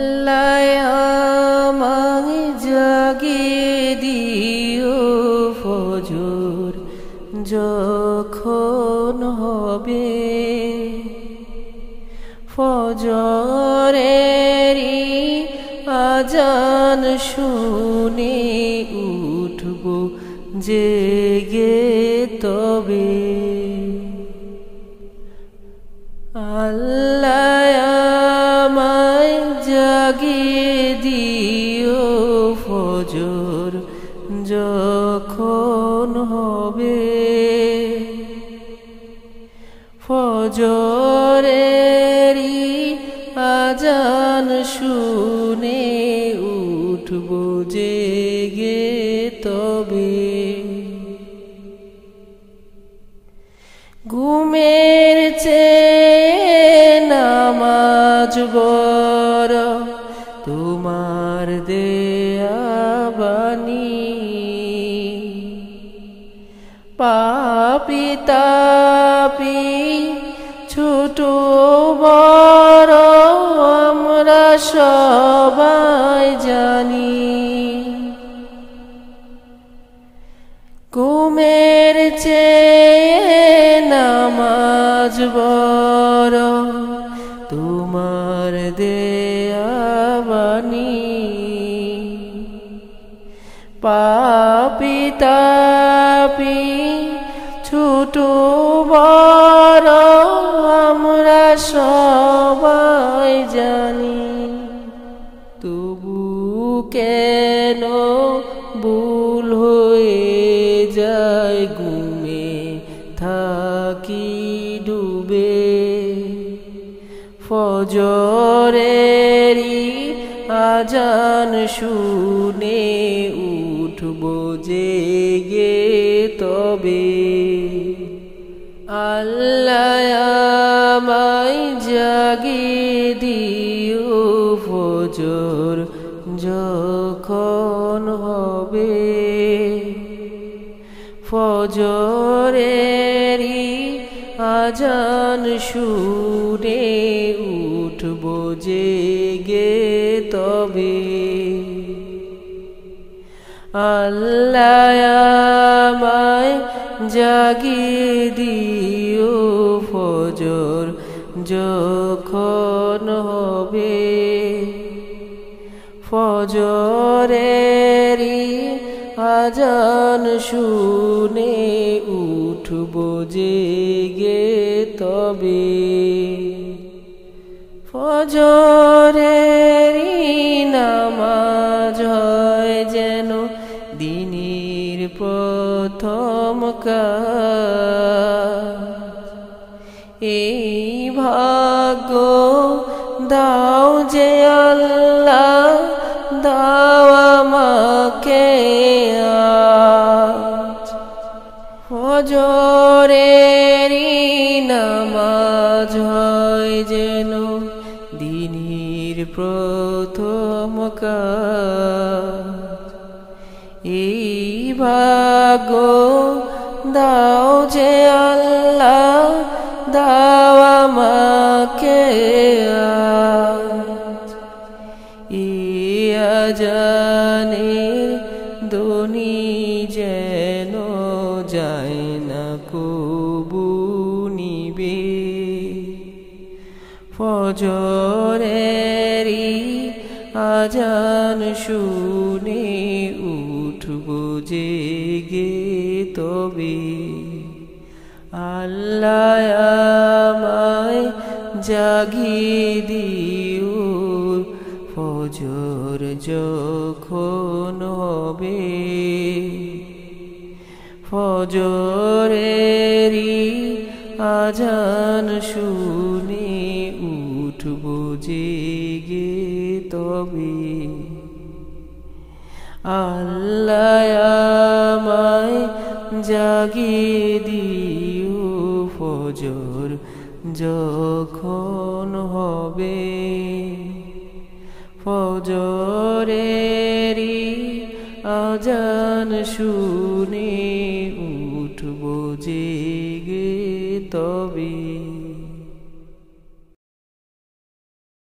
আল্লাহ আমায় জাগিয়ে দিও ফজর যখন হবে, ফজরেরই আজান শুনে উঠব জেগে তবে। আল্লাহ আমায় জাগিয়ে দিও ফজর যখন হবে, ফজরেরই আজান শুনে উঠব জেগে তবে। ঘুমের চেয়ে নামাজ বড় তোমার দেয়া বাণী, পাপী তাপী ছোট বড় আমরা সবাই জানি। ঘুমের চেয়ে নামাজ বড় তোমার দেয়া বাণী, পাপী তাপী ছোট বড় আমরা সবাই জানি। তবু কেন ভুল হয়ে যায় ঘুমে থাকি ডুবে, ফজরেরই আজান শুনে উঠব জেগে তবে। আল্লাহ আমায় জাগিয়ে দিও ফজর যখন হবে, ফজরেরই আজান শুনে উঠব জেগে তবে। আল্লাহ আমায় জাগিয়ে দিও ফজর যখন হবে, ফজরেরই আজান শুনে উঠব জেগে তবে। ফজরেরই নামাজ হয় যেন দিনের প্রথম কাজ, এই ভাগ্য দাও যে আল্লাহ দাও আমাকে আজ। ফজরেরই নামাজ হয় যেন দিনের প্রথম কাজ, এই ভাগ্য দাও যে আল্লাহ দাও আমাকে আজ। এই আজানের ধ্বনি যেন যায় না কবু নিবে, ফজরেরই আজান শুনে উঠব জেগে তবে। আল্লাহ আমায় জাগিয়ে দিও ফজর যখন হবে, ফজরেরই আজান শুনে উঠব জেগে তবে। আল্লাহ আমায় জাগিয়ে দিও ফজর যখন হবে, ফজরেরই আজান শুনে উঠব জেগে তবে।